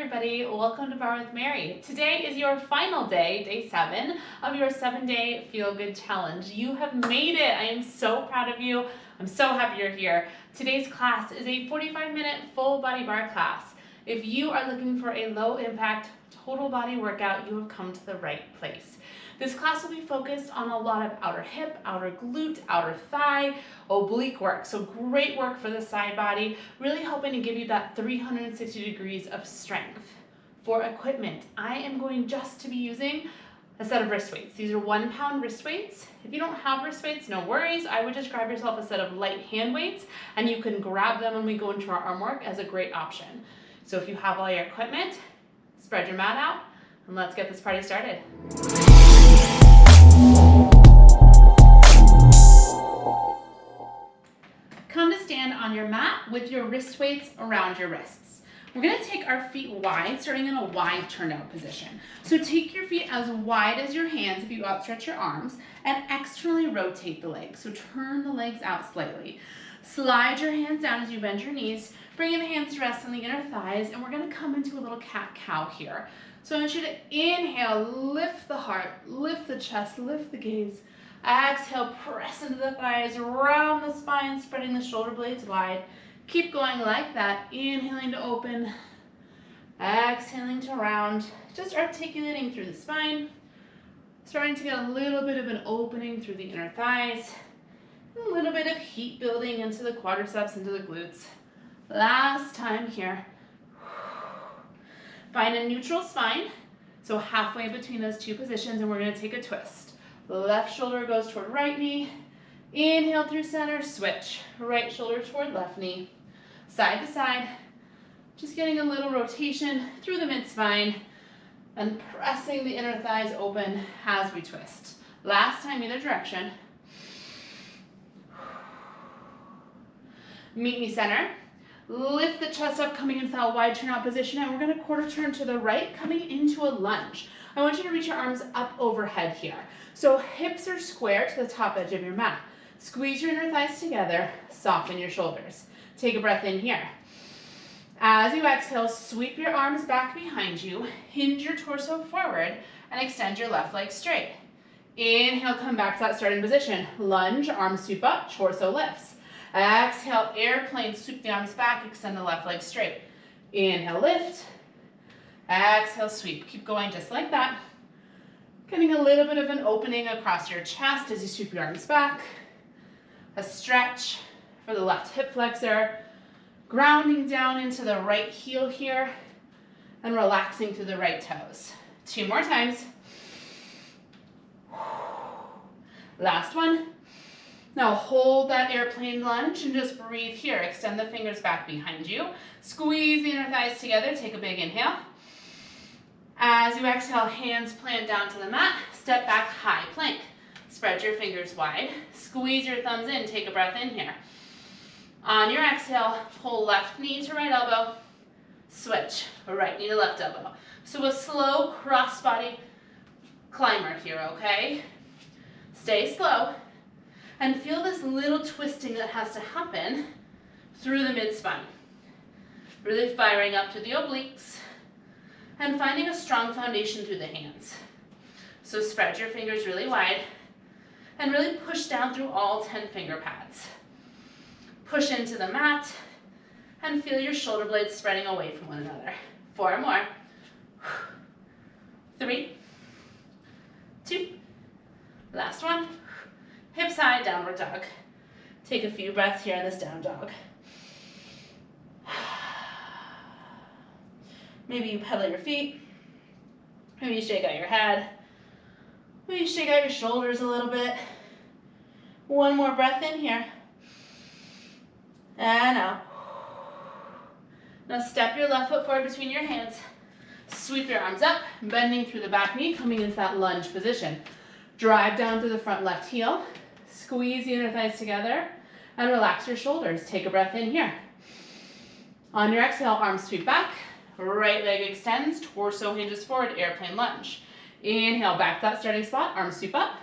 everybody, welcome to Barre with Mary. Today is your final day, day 7 of your 7-day Feel Good Challenge. You have made it. I am so proud of you. I'm so happy you're here. Today's class is a 45-minute full body bar class. If you are looking for a low impact, total body workout, you have come to the right place. This class will be focused on a lot of outer hip, outer glute, outer thigh, oblique work. So great work for the side body, really helping to give you that 360 degrees of strength. For equipment, I am going just to be using a set of wrist weights. These are 1 pound wrist weights. If you don't have wrist weights, no worries. I would just grab yourself a set of light hand weights and you can grab them when we go into our arm work as a great option. So if you have all your equipment, spread your mat out and let's get this party started. Come to stand on your mat with your wrist weights around your wrists. We're going to take our feet wide, starting in a wide turned out position. So take your feet as wide as your hands if you outstretch your arms and externally rotate the legs. So turn the legs out slightly. Slide your hands down as you bend your knees, bringing the hands to rest on the inner thighs, and we're going to come into a little cat-cow here. So I want you to inhale, lift the heart, lift the chest, lift the gaze. Exhale, press into the thighs, round the spine, spreading the shoulder blades wide. Keep going like that, inhaling to open, exhaling to round, just articulating through the spine, starting to get a little bit of an opening through the inner thighs, a little bit of heat building into the quadriceps, into the glutes. Last time here. Find a neutral spine, so halfway between those two positions, and we're going to take a twist. Left shoulder goes toward right knee. Inhale through center, switch. Right shoulder toward left knee. Side to side. Just getting a little rotation through the mid-spine and pressing the inner thighs open as we twist. Last time, either direction. Meet me center. Lift the chest up, coming into that wide turnout position, and we're going to quarter turn to the right, coming into a lunge. I want you to reach your arms up overhead here. So hips are square to the top edge of your mat. Squeeze your inner thighs together, soften your shoulders. Take a breath in here. As you exhale, sweep your arms back behind you, hinge your torso forward, and extend your left leg straight. Inhale, come back to that starting position. Lunge, arms sweep up, torso lifts. Exhale, airplane, sweep the arms back, extend the left leg straight. Inhale, lift. Exhale, sweep. Keep going just like that. Getting a little bit of an opening across your chest as you sweep your arms back. A stretch for the left hip flexor. Grounding down into the right heel here and relaxing through the right toes. 2 more times. Last one. Now hold that airplane lunge and just breathe here. Extend the fingers back behind you. Squeeze the inner thighs together. Take a big inhale. As you exhale, hands plant down to the mat. Step back, high plank. Spread your fingers wide. Squeeze your thumbs in. Take a breath in here. On your exhale, pull left knee to right elbow. Switch, right knee to left elbow. So a slow cross-body climber here, okay? Stay slow. And feel this little twisting that has to happen through the mid-spine. Really firing up to the obliques and finding a strong foundation through the hands. So spread your fingers really wide and really push down through all 10 finger pads. Push into the mat and feel your shoulder blades spreading away from one another. 4 more. 3, 2, last one. Hips high, downward dog. Take a few breaths here in this down dog. Maybe you pedal your feet. Maybe you shake out your head. Maybe you shake out your shoulders a little bit. 1 more breath in here. And out. Now step your left foot forward between your hands. Sweep your arms up, bending through the back knee, coming into that lunge position. Drive down through the front left heel. Squeeze the inner thighs together and relax your shoulders. Take a breath in here. On your exhale, arms sweep back. Right leg extends, torso hinges forward, airplane lunge. Inhale, back to that starting spot, arms sweep up.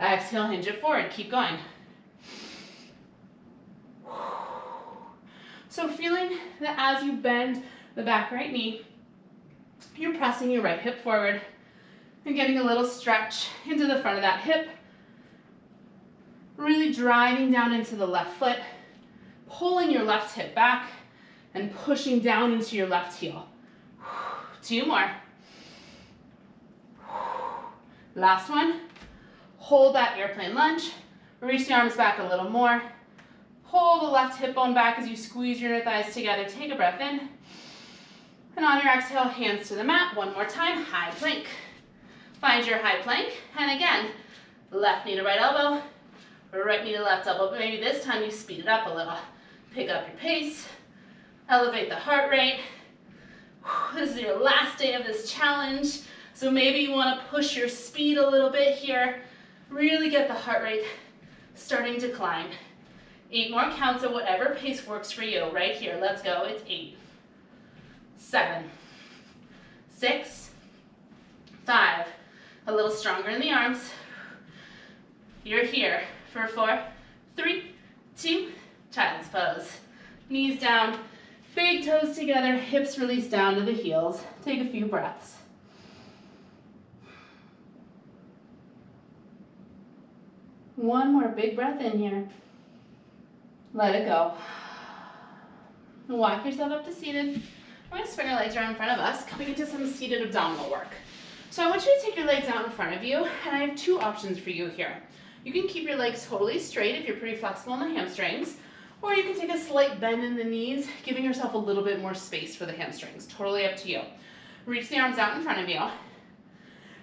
Exhale, hinge it forward, keep going. So feeling that as you bend the back right knee, you're pressing your right hip forward and getting a little stretch into the front of that hip. Really driving down into the left foot, pulling your left hip back and pushing down into your left heel. 2 more. Last one. Hold that airplane lunge. Reach the arms back a little more. Pull the left hip bone back as you squeeze your inner thighs together. Take a breath in. And on your exhale, hands to the mat. One more time, high plank. Find your high plank. And again, left knee to right elbow, right knee to left elbow. But maybe this time you speed it up a little. Pick up your pace. Elevate the heart rate. This is your last day of this challenge. So maybe you want to push your speed a little bit here. Really get the heart rate starting to climb. 8 more counts at whatever pace works for you. Right here, let's go. It's 8, 7, 6, 5. A little stronger in the arms. You're here for 4, 3, 2, child's pose. Knees down, big toes together, hips release down to the heels. Take a few breaths. One more big breath in here. Let it go. Walk yourself up to seated. We're going to spin our legs around in front of us, coming into some seated abdominal work. So I want you to take your legs out in front of you, and I have 2 options for you here. You can keep your legs totally straight if you're pretty flexible in the hamstrings, or you can take a slight bend in the knees, giving yourself a little bit more space for the hamstrings. Totally up to you. Reach the arms out in front of you,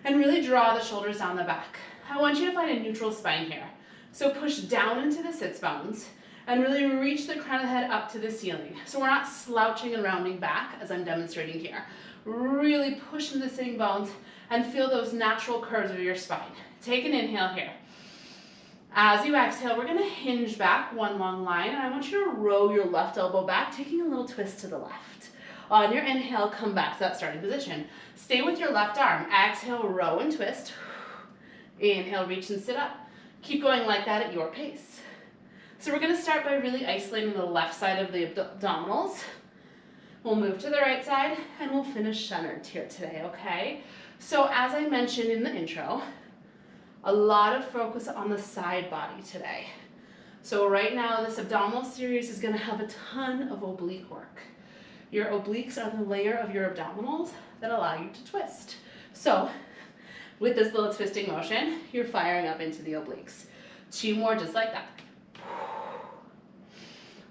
and really draw the shoulders down the back. I want you to find a neutral spine here. So push down into the sits bones, and really reach the crown of the head up to the ceiling. So we're not slouching and rounding back as I'm demonstrating here. Really push into the sitting bones and feel those natural curves of your spine. Take an inhale here. As you exhale, we're going to hinge back one long line, and I want you to row your left elbow back, taking a little twist to the left. On your inhale, come back to that starting position. Stay with your left arm. Exhale, row and twist. Inhale, reach and sit up. Keep going like that at your pace. So we're going to start by really isolating the left side of the abdominals. We'll move to the right side, and we'll finish centered here today, okay? So as I mentioned in the intro, a lot of focus on the side body today. So right now, this abdominal series is going to have a ton of oblique work. Your obliques are the layer of your abdominals that allow you to twist. So with this little twisting motion, you're firing up into the obliques. 2 more just like that.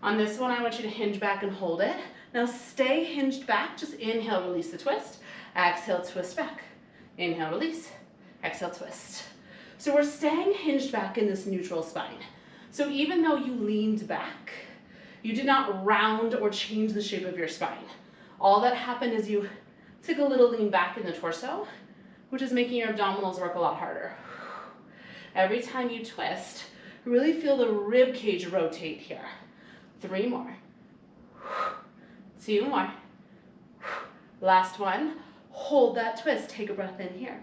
On this one, I want you to hinge back and hold it. Now stay hinged back. Just inhale, release the twist. Exhale, twist back. Inhale, release. Exhale, twist. So we're staying hinged back in this neutral spine. So even though you leaned back, you did not round or change the shape of your spine. All that happened is you took a little lean back in the torso, which is making your abdominals work a lot harder. Every time you twist, really feel the rib cage rotate here. 3 more. 2 more. Last one. Hold that twist. Take a breath in here.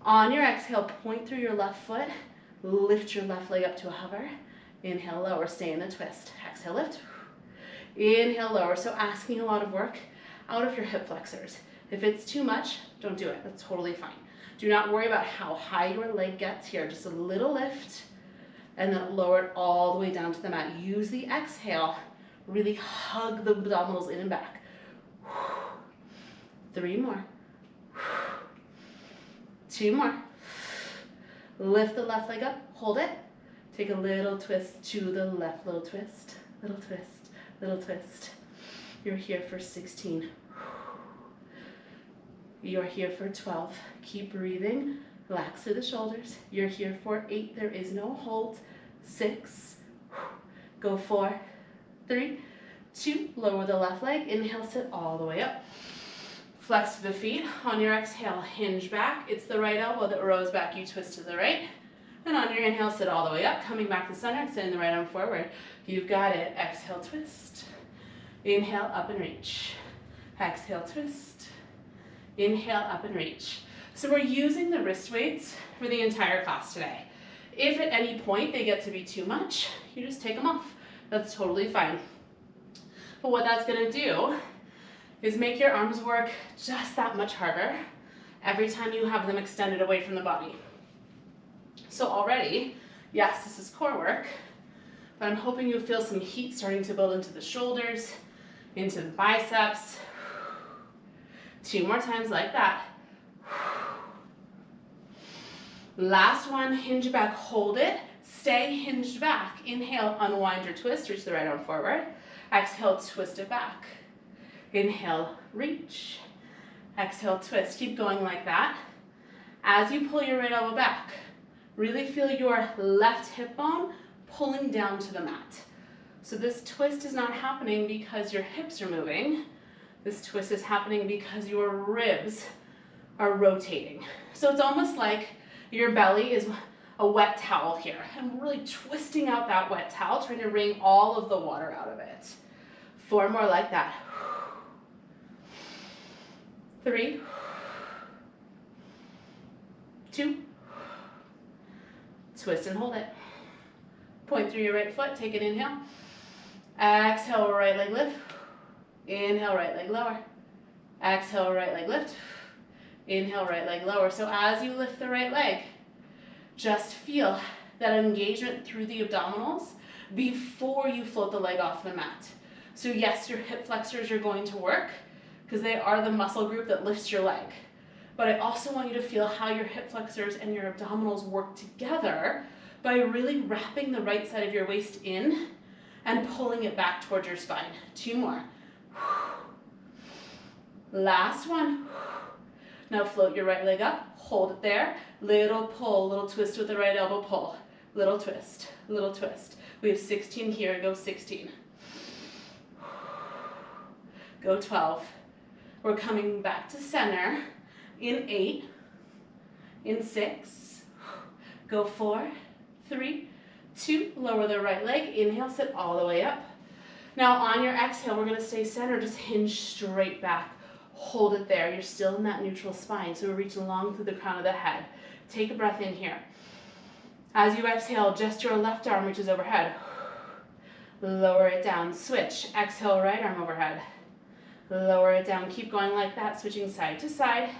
On your exhale, point through your left foot. Lift your left leg up to a hover. Inhale, lower. Stay in the twist. Exhale, lift. Inhale, lower. So asking a lot of work out of your hip flexors. If it's too much, don't do it. That's totally fine. Do not worry about how high your leg gets here. Just a little lift, and then lower it all the way down to the mat. Use the exhale. Really hug the abdominals in and back. 3 more. 2 more. Lift the left leg up. Hold it. Take a little twist to the left. Little twist. Little twist. Little twist. You're here for 16. You're here for 12. Keep breathing. Relax through the shoulders. You're here for 8. There is no hold. 6. Go 4, 3, 2. Lower the left leg. Inhale, sit all the way up. Flex the feet. On your exhale, hinge back. It's the right elbow that rows back. You twist to the right. And on your inhale, sit all the way up. Coming back to center, extending the right arm forward. You've got it. Exhale, twist. Inhale, up and reach. Exhale, twist. Inhale, up and reach. So we're using the wrist weights for the entire class today. If at any point they get to be too much, you just take them off. That's totally fine. But what that's going to do is make your arms work just that much harder every time you have them extended away from the body. So already, yes, this is core work, but I'm hoping you feel some heat starting to build into the shoulders, into the biceps. 2 more times like that. Last one, hinge back, hold it. Stay hinged back. Inhale, unwind or twist, reach the right arm forward. Exhale, twist it back. Inhale, reach. Exhale, twist. Keep going like that. As you pull your right elbow back, really feel your left hip bone pulling down to the mat. So this twist is not happening because your hips are moving. This twist is happening because your ribs are rotating. So it's almost like your belly is a wet towel here. I'm really twisting out that wet towel, trying to wring all of the water out of it. 4 more like that. 3, 2, twist and hold it. Point through your right foot, take an inhale. Exhale, right leg lift. Inhale, right leg lower. Exhale, right leg lift. Inhale, right leg lower. So as you lift the right leg, just feel that engagement through the abdominals before you float the leg off the mat. So yes, your hip flexors are going to work because they are the muscle group that lifts your leg. But I also want you to feel how your hip flexors and your abdominals work together by really wrapping the right side of your waist in and pulling it back towards your spine. 2 more. Last one. Now float your right leg up, hold it there. Little pull, little twist with the right elbow, pull. Little twist, little twist. We have 16 here, go 16. Go 12. We're coming back to center in 8, in 6, go 4, 3, 2, lower the right leg, inhale, sit all the way up. Now on your exhale, we're gonna stay center, just hinge straight back. Hold it there, you're still in that neutral spine, so we reach long through the crown of the head. Take a breath in here. As you exhale, just your left arm reaches overhead. Lower it down, switch. Exhale, right arm overhead. Lower it down, keep going like that, switching side to side.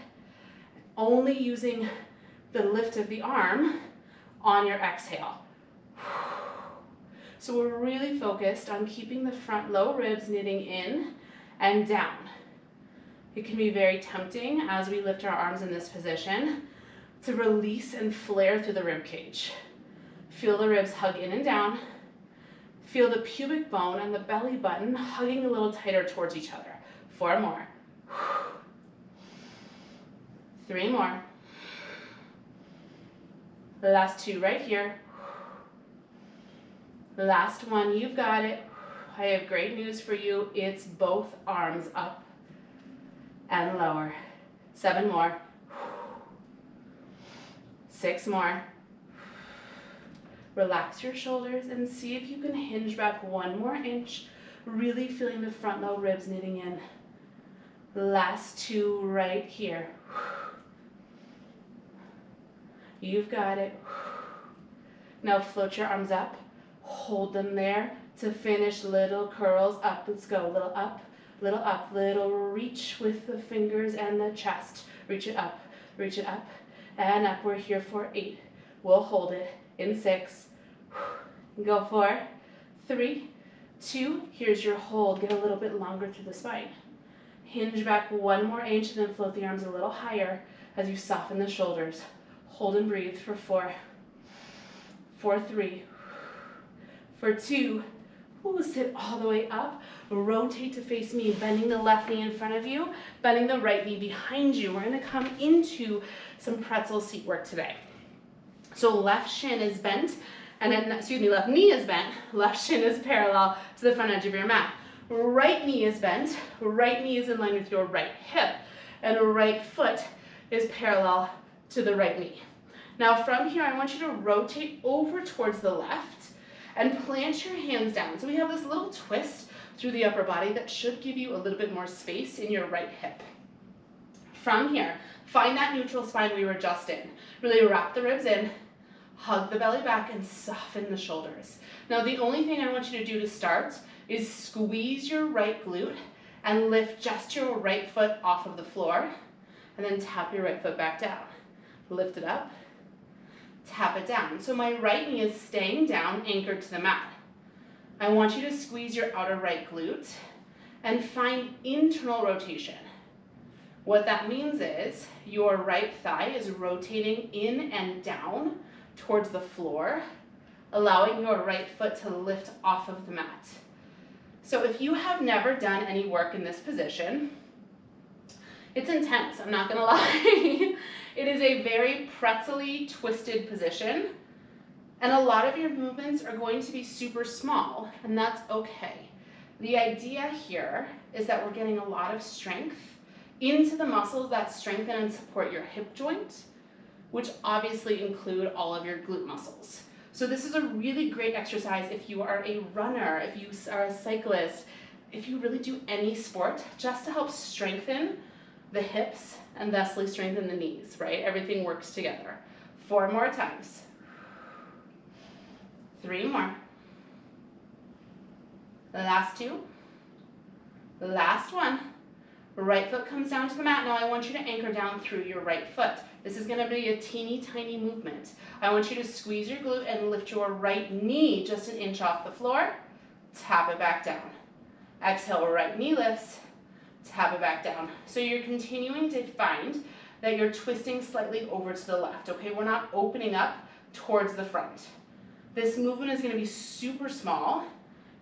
Only using the lift of the arm on your exhale. So we're really focused on keeping the front low ribs knitting in and down. It can be very tempting as we lift our arms in this position to release and flare through the rib cage. Feel the ribs hug in and down. Feel the pubic bone and the belly button hugging a little tighter towards each other. 4 more. 3 more. The last 2 right here. The last one, you've got it. I have great news for you. It's both arms up and lower. 7 more. 6 more. Relax your shoulders and see if you can hinge back 1 more inch, really feeling the front low ribs knitting in. Last 2 right here. You've got it. Now float your arms up, hold them there to finish little curls up. Let's go, little up, little reach with the fingers and the chest. Reach it up, and up. We're here for 8. We'll hold it in 6. Go 4, 3, 2. Here's your hold. Get a little bit longer through the spine. Hinge back 1 more inch and then float the arms a little higher as you soften the shoulders. Hold and breathe for 4, for 3, for 2. Ooh, sit all the way up. Rotate to face me, bending the left knee in front of you, bending the right knee behind you. We're going to come into some pretzel seat work today. So left shin is bent, and then, left knee is bent, left shin is parallel to the front edge of your mat. Right knee is bent, right knee is in line with your right hip, and right foot is parallel to the right knee. Now from here, I want you to rotate over towards the left and plant your hands down. So we have this little twist through the upper body that should give you a little bit more space in your right hip. From here, find that neutral spine we were just in. Really wrap the ribs in, hug the belly back, and soften the shoulders. Now the only thing I want you to do to start is squeeze your right glute and lift just your right foot off of the floor, and then tap your right foot back down. Lift it up, tap it down. So my right knee is staying down, anchored to the mat. I want you to squeeze your outer right glute and find internal rotation. What that means is your right thigh is rotating in and down towards the floor, allowing your right foot to lift off of the mat. So if you have never done any work in this position, it's intense, I'm not gonna lie. It is a very pretzel-y, twisted position, and a lot of your movements are going to be super small, and that's okay. The idea here is that we're getting a lot of strength into the muscles that strengthen and support your hip joint, which obviously include all of your glute muscles. So this is a really great exercise if you are a runner, if you are a cyclist, if you really do any sport, just to help strengthen the hips and thusly strengthen the knees, right? Everything works together. 4 more times. 3 more. The last 2. The last one. Right foot comes down to the mat. Now I want you to anchor down through your right foot. This is gonna be a teeny tiny movement. I want you to squeeze your glute and lift your right knee just an inch off the floor. Tap it back down. Exhale, right knee lifts. Tap it back down. So you're continuing to find that you're twisting slightly over to the left, okay? We're not opening up towards the front. This movement is gonna be super small.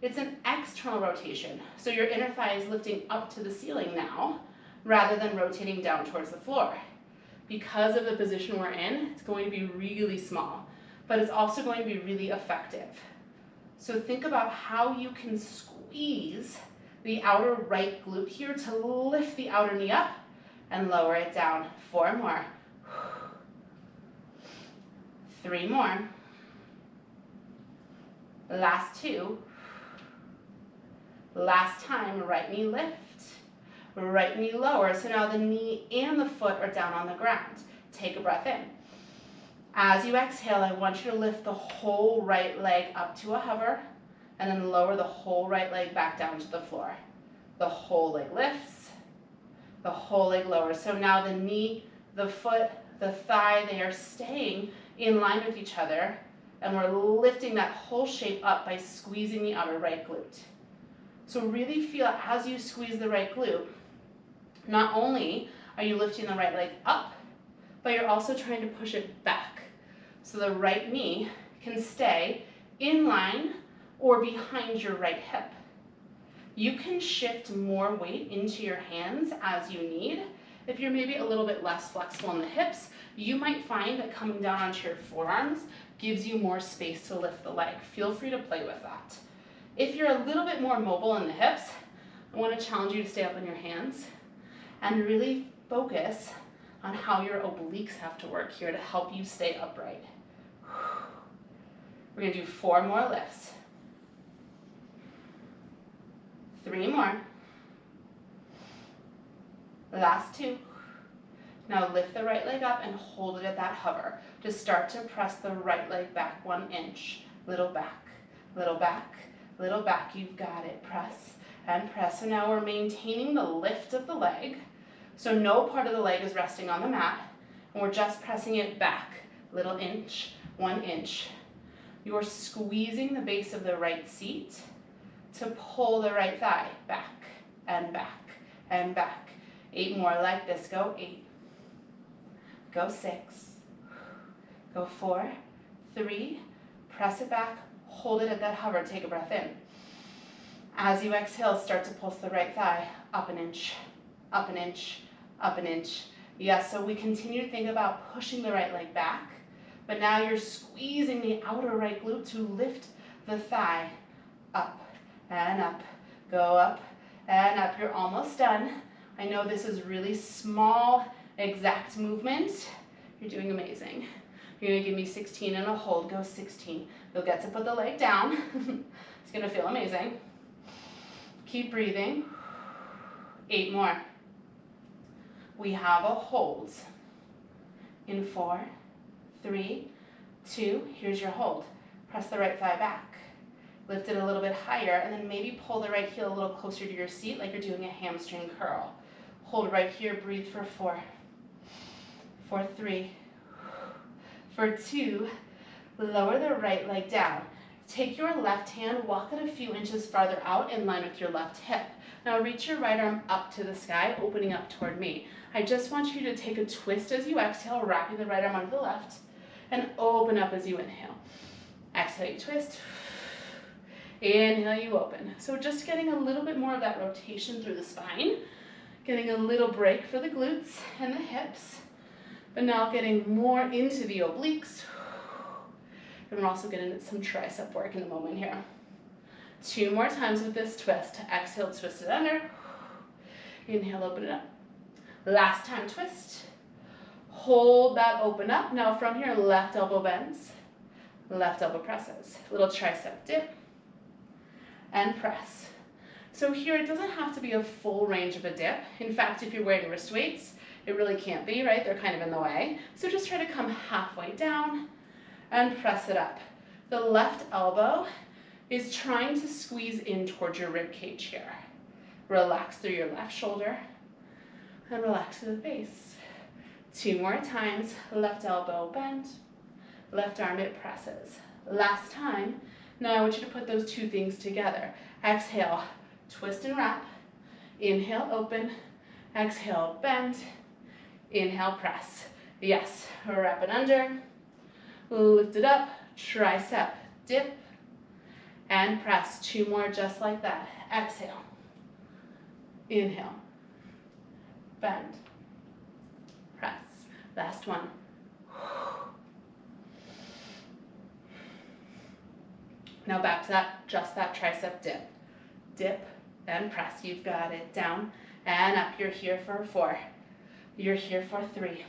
It's an external rotation. So your inner thigh is lifting up to the ceiling now, rather than rotating down towards the floor. Because of the position we're in, it's going to be really small, but it's also going to be really effective. So think about how you can squeeze the outer right glute here to lift the outer knee up and lower it down. 4 more. 3 more. Last 2. Last time, right knee lift, right knee lower. So now the knee and the foot are down on the ground. Take a breath in. As you exhale, I want you to lift the whole right leg up to a hover, and then lower the whole right leg back down to the floor. The whole leg lifts, the whole leg lowers. So now the knee, the foot, the thigh, they are staying in line with each other, and we're lifting that whole shape up by squeezing the outer right glute. So really feel as you squeeze the right glute, not only are you lifting the right leg up, but you're also trying to push it back. So the right knee can stay in line or behind your right hip. You can shift more weight into your hands as you need. If you're maybe a little bit less flexible in the hips, you might find that coming down onto your forearms gives you more space to lift the leg. Feel free to play with that. If you're a little bit more mobile in the hips, I want to challenge you to stay up on your hands and really focus on how your obliques have to work here to help you stay upright. We're going to do 4 more lifts. 3 more. Last 2. Now lift the right leg up and hold it at that hover. Just start to press the right leg back 1 inch. Little back, little back, little back. You've got it. Press and press. So now we're maintaining the lift of the leg. So no part of the leg is resting on the mat, and we're just pressing it back. Little inch, 1 inch. You're squeezing the base of the right seat to pull the right thigh back and back and back. 8 more like this. Go 8. Go 6. Go 4, 3. Press it back. Hold it at that hover. Take a breath in. As you exhale, start to pulse the right thigh up 1 inch, up 1 inch, up 1 inch. Yes, so we continue to think about pushing the right leg back, but now you're squeezing the outer right glute to lift the thigh up and up. Go up and up. You're almost done. I know this is really small, exact movement. You're doing amazing. You're gonna give me 16 and a hold. Go 16. You'll get to put the leg down. It's gonna feel amazing. Keep breathing. 8 more. We have a hold. In 4, 3, 2, here's your hold. Press the right thigh back. Lift it a little bit higher, and then maybe pull the right heel a little closer to your seat like you're doing a hamstring curl. Hold right here, breathe for 4, for 3, for 2, lower the right leg down. Take your left hand, walk it a few inches farther out in line with your left hip. Now reach your right arm up to the sky, opening up toward me. I just want you to take a twist as you exhale, wrapping the right arm onto the left, and open up as you inhale. Exhale, you twist. Inhale, you open. So just getting a little bit more of that rotation through the spine, getting a little break for the glutes and the hips, but now getting more into the obliques. And we're also getting some tricep work in a moment here. 2 more times with this twist. Exhale, twist it under. Inhale, open it up. Last time, twist. Hold that open up. Now from here, left elbow bends, left elbow presses. Little tricep dip and press. So here, it doesn't have to be a full range of a dip. In fact, if you're wearing wrist weights, it really can't be, right? They're kind of in the way. So just try to come halfway down and press it up. The left elbow is trying to squeeze in towards your rib cage here. Relax through your left shoulder and relax to the base. 2 more times, left elbow bend, left arm it presses. Last time. Now I want you to put those 2 things together. Exhale, twist and wrap. Inhale, open. Exhale, bend. Inhale, press. Yes, wrap it under. Lift it up, tricep, dip, and press. 2 more just like that. Exhale. Inhale. Bend. Press. Last one. Now back to that, just that tricep dip. Dip and press. You've got it. Down and up. You're here for 4. You're here for 3.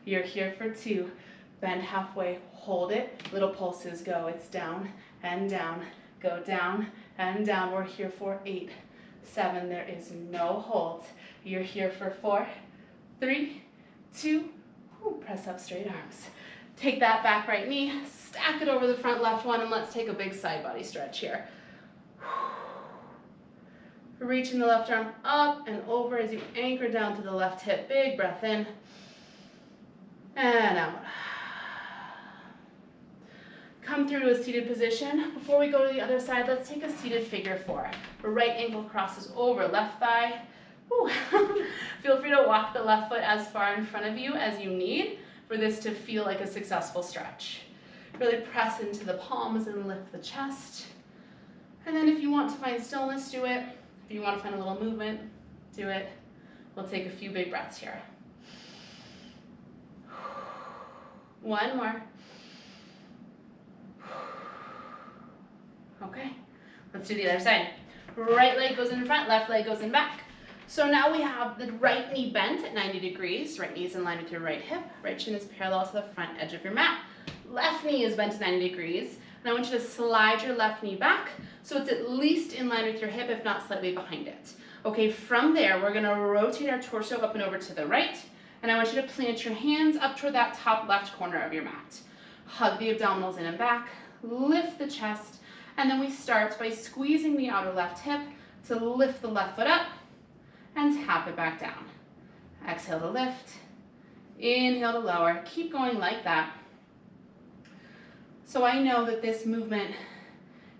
You're here for 2. Bend halfway. Hold it. Little pulses go. It's down and down. Go down and down. We're here for 8, 7. There is no hold. You're here for 4, 3, 2. Press up straight arms. Take that back right knee, stack it over the front left one, and let's take a big side body stretch here. Reaching the left arm up and over as you anchor down to the left hip. Big breath in and out. Come through to a seated position. Before we go to the other side, let's take a seated figure 4. Right ankle crosses over left thigh. Feel free to walk the left foot as far in front of you as you need for this to feel like a successful stretch. Really press into the palms and lift the chest. And then if you want to find stillness, do it. If you want to find a little movement, do it. We'll take a few big breaths here. 1 more. Okay, let's do the other side. Right leg goes in front, left leg goes in back. So now we have the right knee bent at 90 degrees. Right knee is in line with your right hip. Right shin is parallel to the front edge of your mat. Left knee is bent at 90 degrees. And I want you to slide your left knee back so it's at least in line with your hip, if not slightly behind it. Okay, from there, we're gonna rotate our torso up and over to the right. And I want you to plant your hands up toward that top left corner of your mat. Hug the abdominals in and back, lift the chest, and then we start by squeezing the outer left hip to lift the left foot up and tap it back down. Exhale to lift, inhale to lower. Keep going like that. So I know that this movement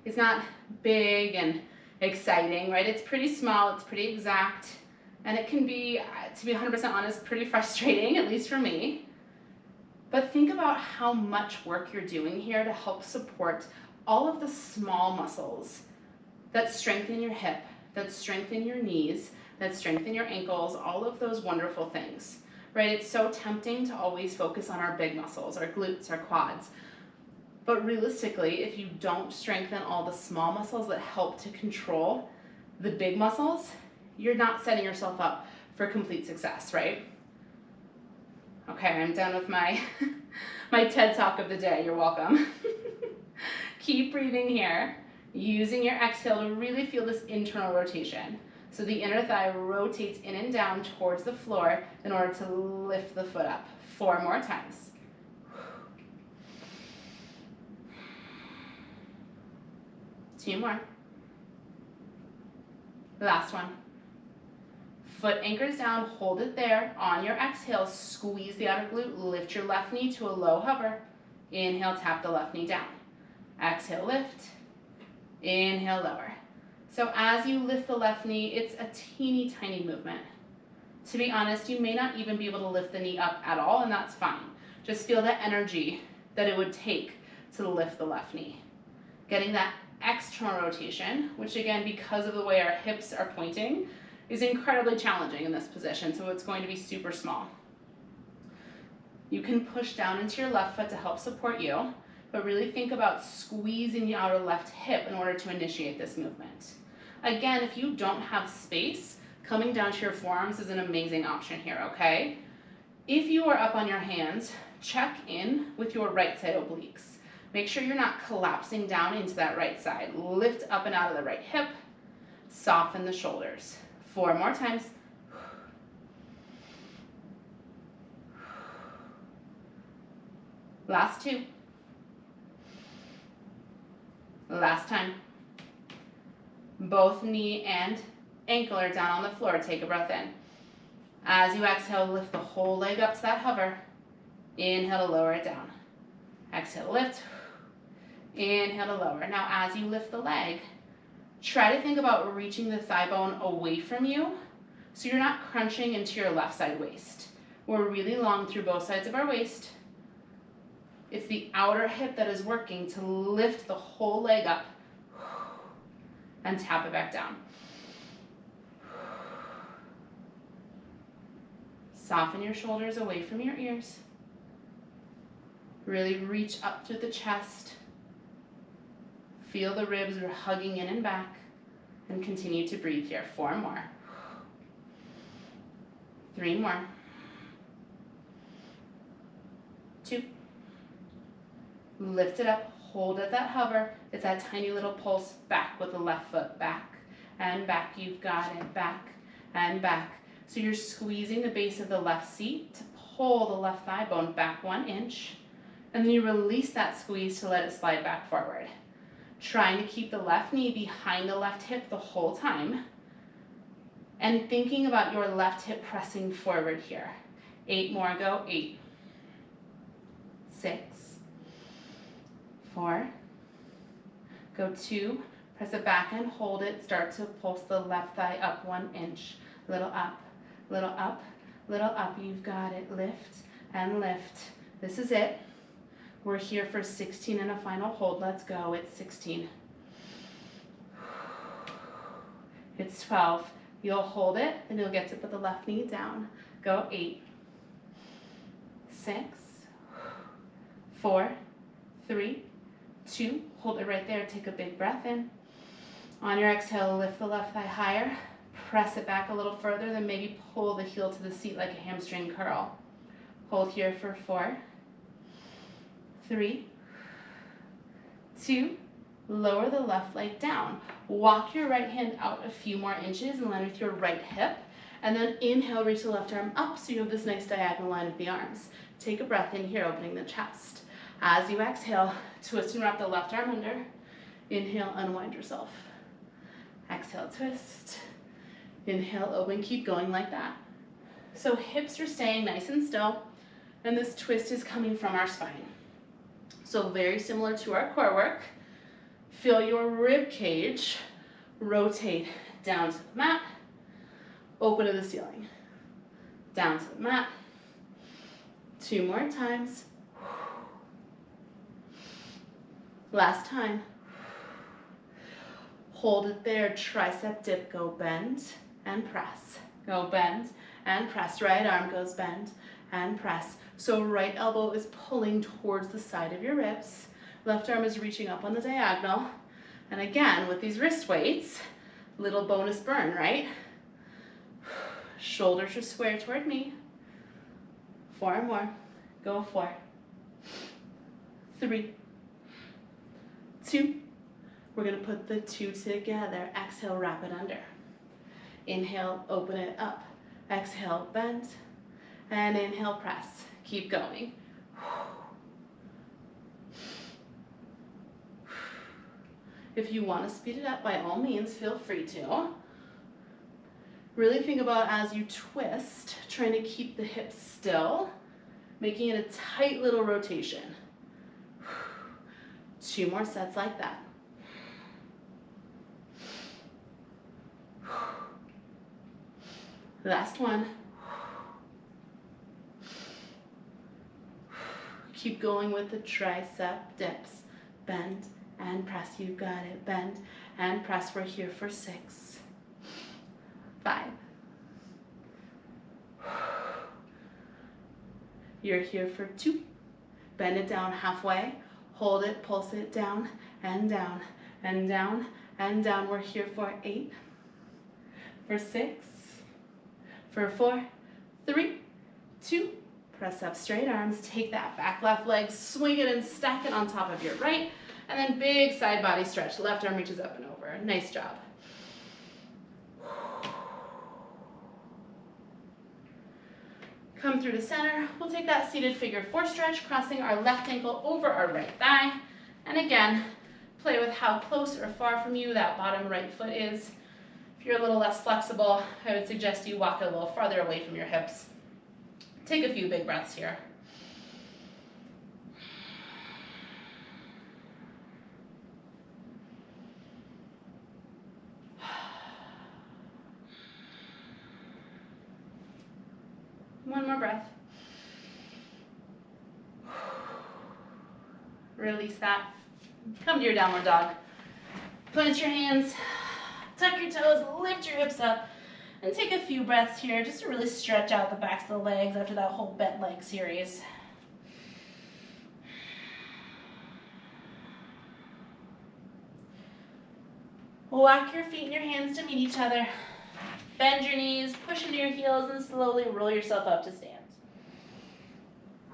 is not big and exciting, right? It's pretty small, it's pretty exact, and it can be, to be 100% honest, pretty frustrating, at least for me. But think about how much work you're doing here to help support all of the small muscles that strengthen your hip, that strengthen your knees, that strengthen your ankles, all of those wonderful things, right? It's so tempting to always focus on our big muscles, our glutes, our quads. But realistically, if you don't strengthen all the small muscles that help to control the big muscles, you're not setting yourself up for complete success, right? Okay, I'm done with my, my TED Talk of the day. You're welcome. Keep breathing here, using your exhale to really feel this internal rotation. So the inner thigh rotates in and down towards the floor in order to lift the foot up. 4 more times. 2 more. Last one. Foot anchors down, hold it there. On your exhale, squeeze the outer glute, lift your left knee to a low hover. Inhale, tap the left knee down. Exhale, lift. Inhale, lower. So as you lift the left knee, it's a teeny tiny movement. To be honest, you may not even be able to lift the knee up at all, and that's fine. Just feel the energy that it would take to lift the left knee. Getting that external rotation, which again, because of the way our hips are pointing, is incredibly challenging in this position, so it's going to be super small. You can push down into your left foot to help support you, but really think about squeezing the outer left hip in order to initiate this movement. Again, if you don't have space, coming down to your forearms is an amazing option here, okay? If you are up on your hands, check in with your right side obliques. Make sure you're not collapsing down into that right side. Lift up and out of the right hip, soften the shoulders. 4 more times. Last 2. Last time. Both knee and ankle are down on the floor. Take a breath in. As you exhale, lift the whole leg up to that hover. Inhale to lower it down. Exhale, lift. Inhale to lower. Now as you lift the leg, try to think about reaching the thigh bone away from you so you're not crunching into your left side waist. We're really long through both sides of our waist. It's the outer hip that is working to lift the whole leg up and tap it back down. Soften your shoulders away from your ears. Really reach up through the chest. Feel the ribs are hugging in and back. And continue to breathe here. 4 more. 3 more. 2. Lift it up. Hold at that hover. It's that tiny little pulse back with the left foot. Back and back. You've got it. Back and back. So you're squeezing the base of the left seat to pull the left thigh bone back 1 inch. And then you release that squeeze to let it slide back forward. Trying to keep the left knee behind the left hip the whole time. And thinking about your left hip pressing forward here. 8 more, go. 8, 6, 4, go 2, press it back and hold it. Start to pulse the left thigh up 1 inch. Little up, little up, little up. You've got it. Lift and lift. This is it. We're here for 16 and a final hold. Let's go. It's 16. It's 12. You'll hold it, and you'll get to put the left knee down. Go. 8, 6, 4, 3, 2. Hold it right there. Take a big breath in. On your exhale, lift the left thigh higher. Press it back a little further, then maybe pull the heel to the seat like a hamstring curl. Hold here for 4, 3, 2, lower the left leg down. Walk your right hand out a few more inches and land with your right hip. And then inhale, reach the left arm up so you have this nice diagonal line with the arms. Take a breath in here, opening the chest. As you exhale, twist and wrap the left arm under. Inhale, unwind yourself. Exhale, twist. Inhale, open, keep going like that. So hips are staying nice and still, and this twist is coming from our spine. So very similar to our core work. Feel your rib cage rotate down to the mat, open to the ceiling. Down to the mat. 2 more times. Last time. Hold it there, tricep dip, go bend and press. Go bend and press. Right arm goes bend and press. So right elbow is pulling towards the side of your ribs. Left arm is reaching up on the diagonal. And again, with these wrist weights, little bonus burn, right? Shoulders are square toward me. 4 more. Go 4, 3, 2. We're going to put the 2 together. Exhale, wrap it under. Inhale, open it up. Exhale, bend. And inhale, press. Keep going. If you want to speed it up, by all means, feel free to. Really think about as you twist, trying to keep the hips still, making it a tight little rotation. 2 more sets like that. Last one. Keep going with the tricep dips. Bend and press, you got it. Bend and press. We're here for 6, 5. You're here for 2. Bend it down halfway. Hold it, pulse it down and down and down and down. We're here for 8, for 6, for 4, 3, 2. Press up, straight arms. Take that back left leg, swing it and stack it on top of your right. And then big side body stretch. Left arm reaches up and over. Nice job. Come through to center. We'll take that seated figure 4 stretch, crossing our left ankle over our right thigh. And again, play with how close or far from you that bottom right foot is. If you're a little less flexible, I would suggest you walk a little farther away from your hips. Take a few big breaths here. One more breath. Release that. Come to your downward dog. Plant your hands, tuck your toes, lift your hips up, and take a few breaths here just to really stretch out the backs of the legs after that whole bent leg series. Walk your feet and your hands to meet each other. Bend your knees, push into your heels, and slowly roll yourself up to stand.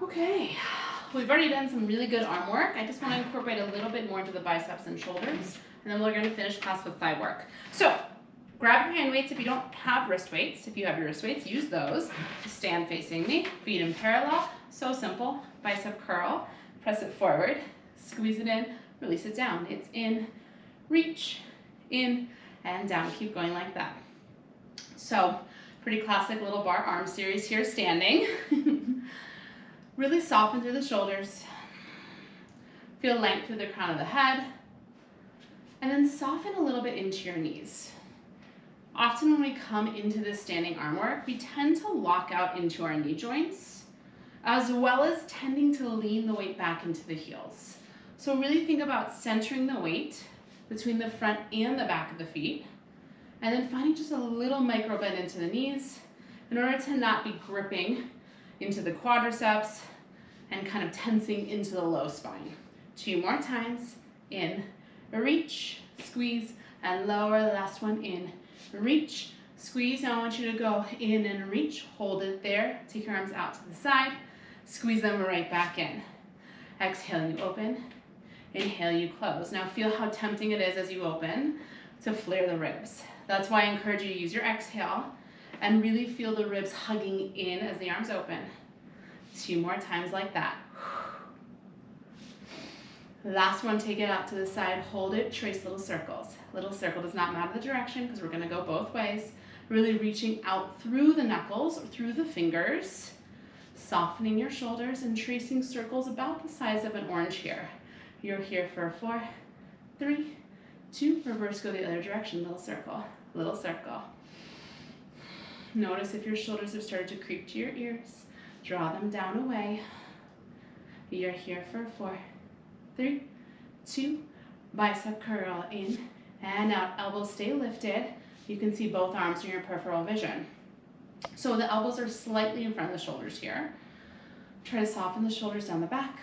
Okay, we've already done some really good arm work. I just want to incorporate a little bit more into the biceps and shoulders, and then we're going to finish class with thigh work. So, grab your hand weights if you don't have wrist weights. If you have your wrist weights, use those. Stand facing me, feet in parallel. So simple. Bicep curl, press it forward, squeeze it in, release it down. It's in, reach, in, and down. Keep going like that. So, pretty classic little bar arm series here, standing. Really soften through the shoulders. Feel length through the crown of the head. And then soften a little bit into your knees. Often when we come into this standing arm work, we tend to lock out into our knee joints, as well as tending to lean the weight back into the heels. So really think about centering the weight between the front and the back of the feet, and then finding just a little micro bend into the knees in order to not be gripping into the quadriceps and kind of tensing into the low spine. 2 more times. In, reach, squeeze, and lower. Last one. In, reach, squeeze. Now I want you to go in and reach. Hold it there. Take your arms out to the side. Squeeze them right back in. Exhale, you open. Inhale, you close. Now feel how tempting it is as you open to flare the ribs. That's why I encourage you to use your exhale and really feel the ribs hugging in as the arms open. 2 more times like that. Last one, take it out to the side, hold it, trace little circles. Little circle does not matter the direction because we're gonna go both ways. Really reaching out through the knuckles or through the fingers, softening your shoulders and tracing circles about the size of an orange here. You're here for 4, 3, 2, reverse, go the other direction, little circle, little circle. Notice if your shoulders have started to creep to your ears, draw them down away. You're here for 4, 3, 2, bicep curl, in and out, elbows stay lifted. You can see both arms in your peripheral vision. So the elbows are slightly in front of the shoulders here. Try to soften the shoulders down the back.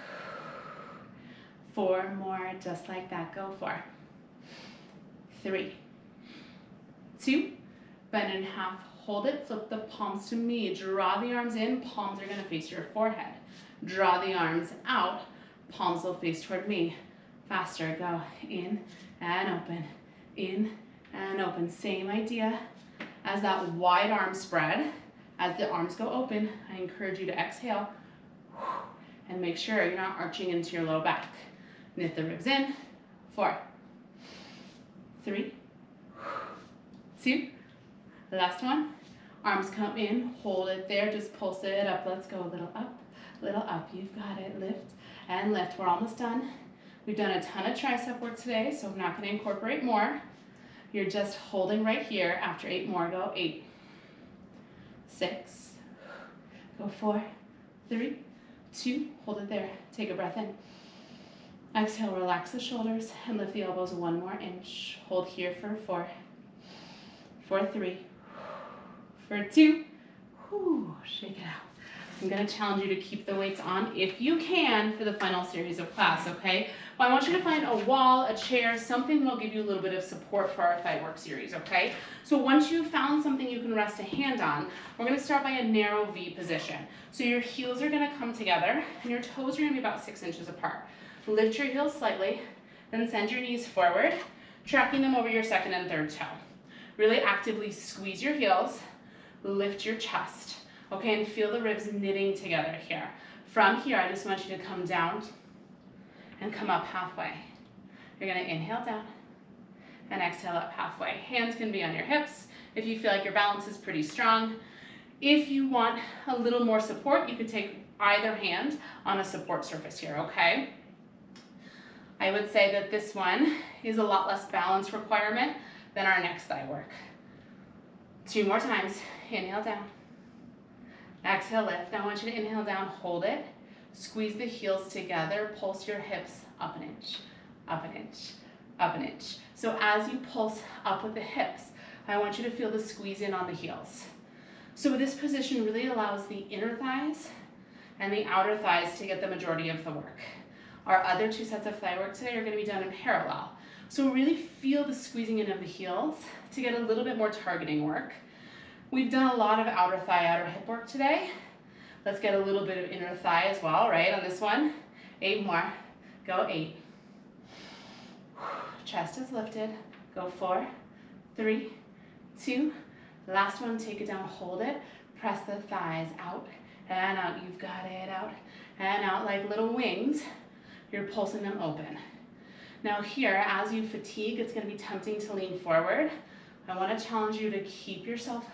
4 more, just like that, go 4, 3, 2, bend in half, hold it, flip the palms to me, draw the arms in, palms are gonna face your forehead. Draw the arms out, palms will face toward me. Faster, go in and open, in and open. Same idea as that wide arm spread. As the arms go open, I encourage you to exhale and make sure you're not arching into your low back. Knit the ribs in, 4, 3, 2, last one. Arms come in, hold it there, just pulse it up. Let's go, little up, you've got it. Lift and lift. We're almost done. We've done a ton of tricep work today, so I'm not going to incorporate more. You're just holding right here. After 8 more, go 8, 6, go 4, 3, 2, hold it there. Take a breath in. Exhale, relax the shoulders and lift the elbows 1 more inch. Hold here for 4, for 3, for 2, shake it out. I'm going to challenge you to keep the weights on if you can for the final series of class, okay? Well, I want you to find a wall, a chair, something that'll give you a little bit of support for our thigh work series, okay? So once you've found something you can rest a hand on, we're going to start by a narrow V position. So your heels are going to come together and your toes are going to be about 6 inches apart. Lift your heels slightly, then send your knees forward, tracking them over your second and third toe. Really actively squeeze your heels, lift your chest. Okay, and feel the ribs knitting together here. From here, I just want you to come down and come up halfway. You're gonna inhale down and exhale up halfway. Hands can be on your hips if you feel like your balance is pretty strong. If you want a little more support, you could take either hand on a support surface here, okay? I would say that this one is a lot less balance requirement than our next thigh work. 2 more times, inhale down. Exhale, lift. Now I want you to inhale down, hold it. Squeeze the heels together, pulse your hips up an inch, up an inch, up an inch. So as you pulse up with the hips, I want you to feel the squeeze in on the heels. So this position really allows the inner thighs and the outer thighs to get the majority of the work. Our other 2 sets of thigh work today are going to be done in parallel. So really feel the squeezing in of the heels to get a little bit more targeting work. We've done a lot of outer thigh, outer hip work today. Let's get a little bit of inner thigh as well, right, on this one. 8 more. Go 8. Chest is lifted. Go 4, 3, 2. Last one, take it down, hold it. Press the thighs out and out. You've got it, out and out like little wings. You're pulsing them open. Now here, as you fatigue, it's going to be tempting to lean forward. I want to challenge you to keep yourself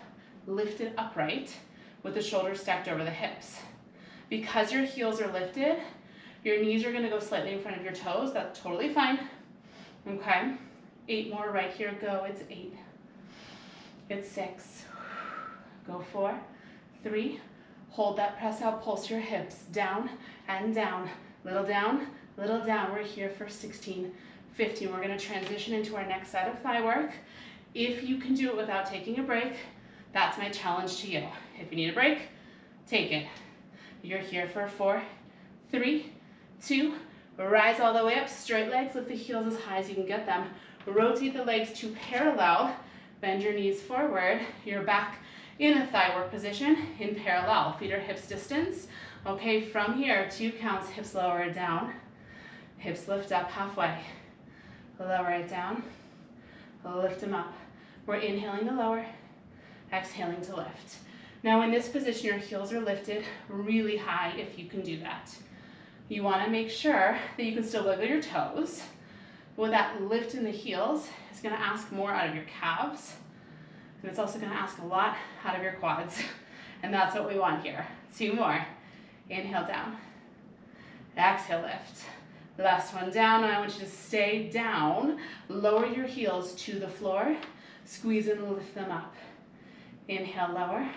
lifted upright with the shoulders stacked over the hips. Because your heels are lifted, your knees are going to go slightly in front of your toes. That's totally fine. Okay, 8 more right here. Go. It's 8. It's 6. Go 4, 3. Hold that press out. Pulse your hips down and down. Little down, little down. We're here for 16, 15. We're going to transition into our next set of thigh work. If you can do it without taking a break, that's my challenge to you. If you need a break, take it. You're here for 4, 3, 2, rise all the way up, straight legs, lift the heels as high as you can get them. Rotate the legs to parallel, bend your knees forward. You're back in a thigh work position in parallel. Feet are hips distance. Okay, from here, 2 counts, hips lower it down, hips lift up halfway. Lower it down, lift them up. We're inhaling to lower, exhaling to lift. Now in this position, your heels are lifted really high if you can do that. You want to make sure that you can still wiggle your toes. With that lift in the heels, it's going to ask more out of your calves, and it's also going to ask a lot out of your quads, and that's what we want here. 2 more. Inhale down, exhale lift. Last one down, and I want you to stay down. Lower your heels to the floor, squeeze and lift them up. Inhale, lower,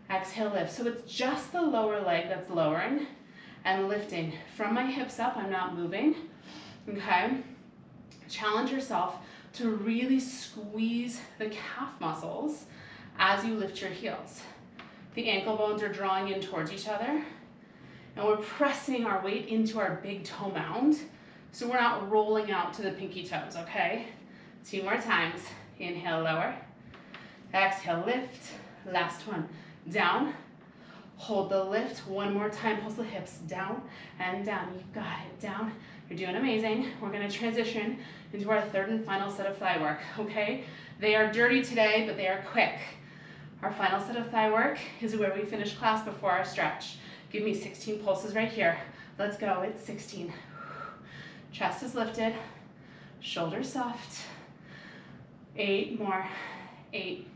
exhale, lift. So it's just the lower leg that's lowering and lifting. From my hips up, I'm not moving, okay? Challenge yourself to really squeeze the calf muscles as you lift your heels. The ankle bones are drawing in towards each other, and we're pressing our weight into our big toe mound, so we're not rolling out to the pinky toes, okay? 2 more times. Inhale, lower. Exhale, lift. Last one. Down. Hold the lift. 1 more time. Pulse the hips down and down. You've got it. Down. You're doing amazing. We're going to transition into our 3rd and final set of thigh work, okay? They are dirty today, but they are quick. Our final set of thigh work is where we finish class before our stretch. Give me 16 pulses right here. Let's go. It's 16. Chest is lifted. Shoulders soft. 8 more. 8.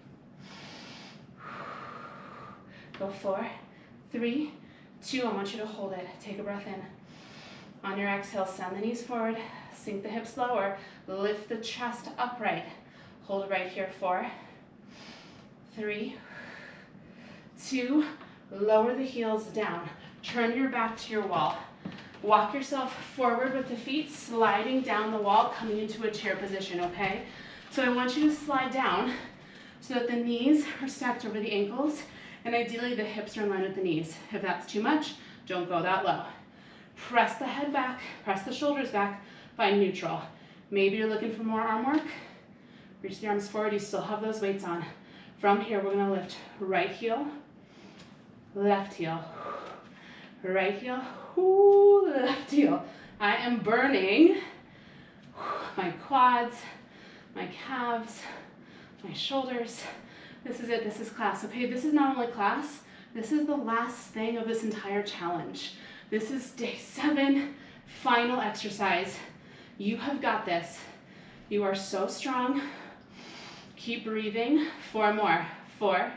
Go 4, 3, 2. I want you to hold it. Take a breath in. On your exhale, send the knees forward, sink the hips lower, lift the chest upright. Hold right here. 4, 3, 2. Lower the heels down. Turn your back to your wall. Walk yourself forward with the feet sliding down the wall, coming into a chair position, okay? So I want you to slide down so that the knees are stacked over the ankles, and ideally the hips are in line with the knees. If that's too much, don't go that low. Press the head back, press the shoulders back, find neutral. Maybe you're looking for more arm work. Reach the arms forward, you still have those weights on. From here, we're gonna lift right heel, left heel, right heel, left heel. I am burning my quads, my calves, my shoulders. This is it, this is class, okay? This is not only class, this is the last thing of this entire challenge. This is day 7, final exercise. You have got this. You are so strong. Keep breathing. 4 more. 4,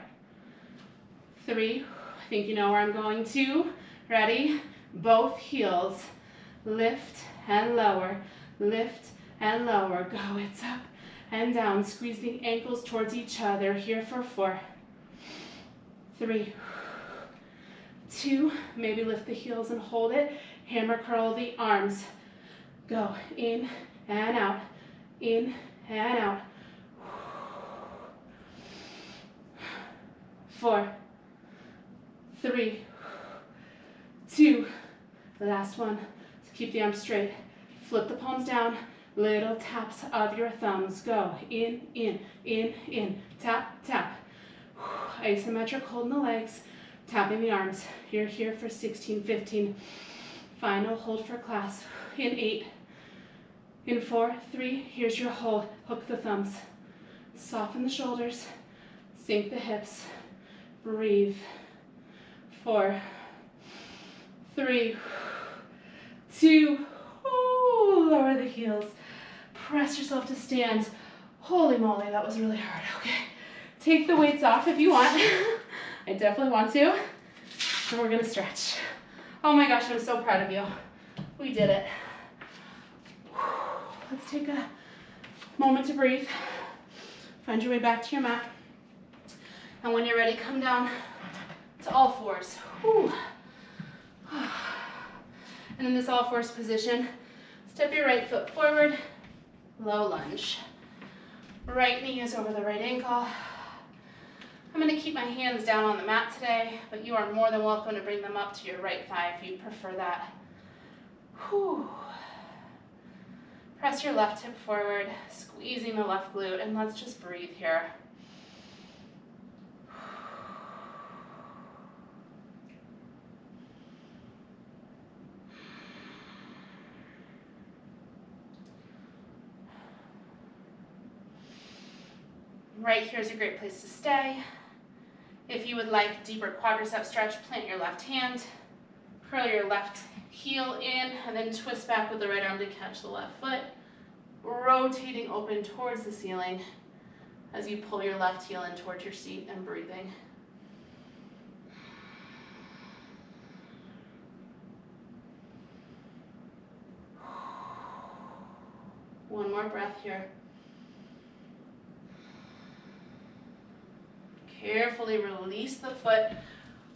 3, I think you know where I'm going to. Ready? Both heels. Lift and lower. Lift and lower. Go, it's up and down. Squeeze the ankles towards each other. Here for 4, 3, 2, maybe lift the heels and hold it. Hammer curl the arms. Go in and out, in and out. 4, 3, 2, the last one. So keep the arms straight. Flip the palms down, little taps of your thumbs. Go in, tap, tap. Isometric, holding the legs. Tapping the arms. You're here for 16, 15. Final hold for class. In 8. In 4, 3. Here's your hold. Hook the thumbs. Soften the shoulders. Sink the hips. Breathe. 4, 3, 2. Lower the heels. Press yourself to stand. Holy moly, that was really hard. Okay. Take the weights off if you want. I definitely want to. And we're gonna stretch. Oh my gosh, I'm so proud of you. We did it. Let's take a moment to breathe. Find your way back to your mat. And when you're ready, come down to all fours. And in this all fours position, step your right foot forward, low lunge. Right knee is over the right ankle. I'm going to keep my hands down on the mat today, but you are more than welcome to bring them up to your right thigh if you prefer that. Press your left hip forward, squeezing the left glute, and let's just breathe here. Right here is a great place to stay. If you would like deeper quadricep stretch, plant your left hand, curl your left heel in, and then twist back with the right arm to catch the left foot, rotating open towards the ceiling as you pull your left heel in towards your seat and breathing. One more breath here. Carefully release the foot,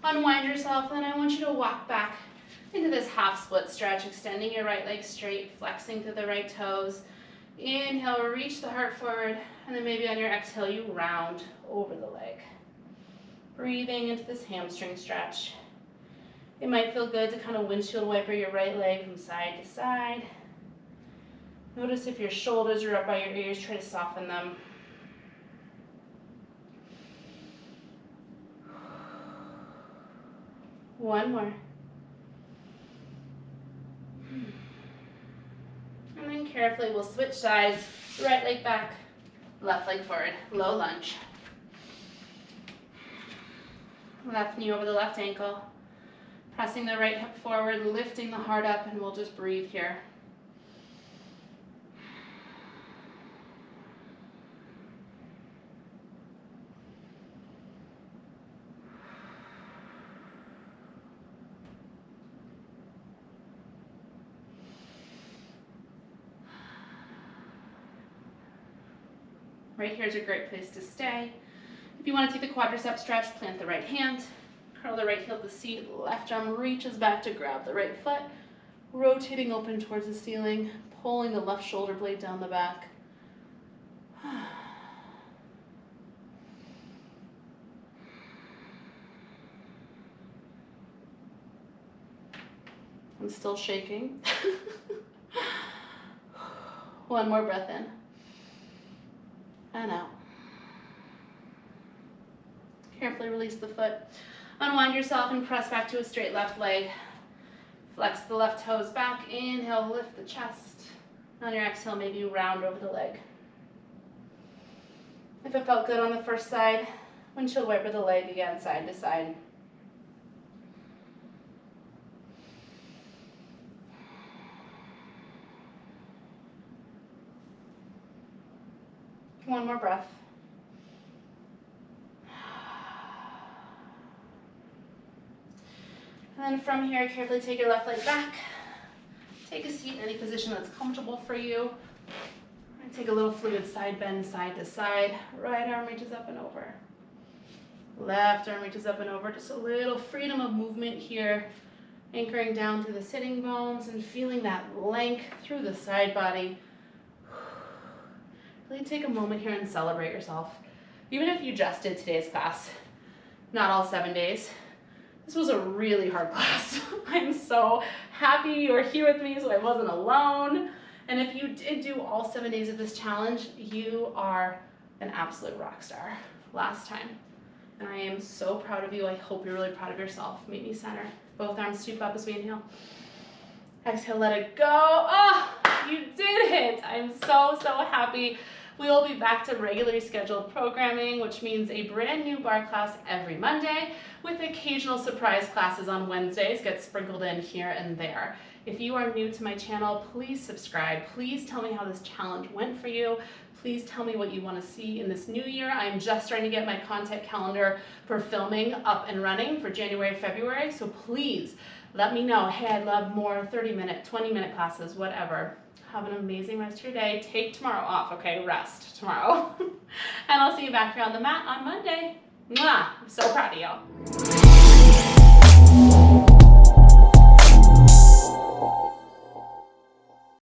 unwind yourself, and then I want you to walk back into this half split stretch, extending your right leg straight, flexing through the right toes. Inhale, reach the heart forward, and then maybe on your exhale, you round over the leg. Breathing into this hamstring stretch. It might feel good to kind of windshield wiper your right leg from side to side. Notice if your shoulders are up by your ears, try to soften them. One more. And then carefully we'll switch sides. Right leg back, left leg forward, low lunge. Left knee over the left ankle. Pressing the right hip forward, lifting the heart up, and we'll just breathe here. Right here is a great place to stay. If you want to take the quadricep stretch, plant the right hand, curl the right heel to the seat, left arm reaches back to grab the right foot, rotating open towards the ceiling, pulling the left shoulder blade down the back. I'm still shaking. One more breath in and out. Carefully release the foot. Unwind yourself and press back to a straight left leg. Flex the left toes back. Inhale, lift the chest. On your exhale, maybe round over the leg. If it felt good on the first side, windshield wiper the leg again, side to side. One more breath. And then from here, carefully take your left leg back. Take a seat in any position that's comfortable for you. And take a little fluid side bend, side to side. Right arm reaches up and over. Left arm reaches up and over. Just a little freedom of movement here. Anchoring down through the sitting bones and feeling that length through the side body. Really take a moment here and celebrate yourself. Even if you just did today's class, not all 7 days, this was a really hard class. I'm so happy you were here with me so I wasn't alone. And if you did do all 7 days of this challenge, you are an absolute rock star last time. And I am so proud of you. I hope you're really proud of yourself. Meet me center. Both arms stoop up as we inhale. Exhale, let it go. Oh, you did it. I'm so, so happy. We will be back to regularly scheduled programming, which means a brand new bar class every Monday with occasional surprise classes on Wednesdays get sprinkled in here and there. If you are new to my channel, please subscribe. Please tell me how this challenge went for you. Please tell me what you want to see in this new year. I'm just starting to get my content calendar for filming up and running for January, February. So please let me know. Hey, I'd love more 30-minute, 20-minute classes, whatever. Have an amazing rest of your day. Take tomorrow off, okay? Rest tomorrow. And I'll see you back here on the mat on Monday. Mwah! I'm so proud of you.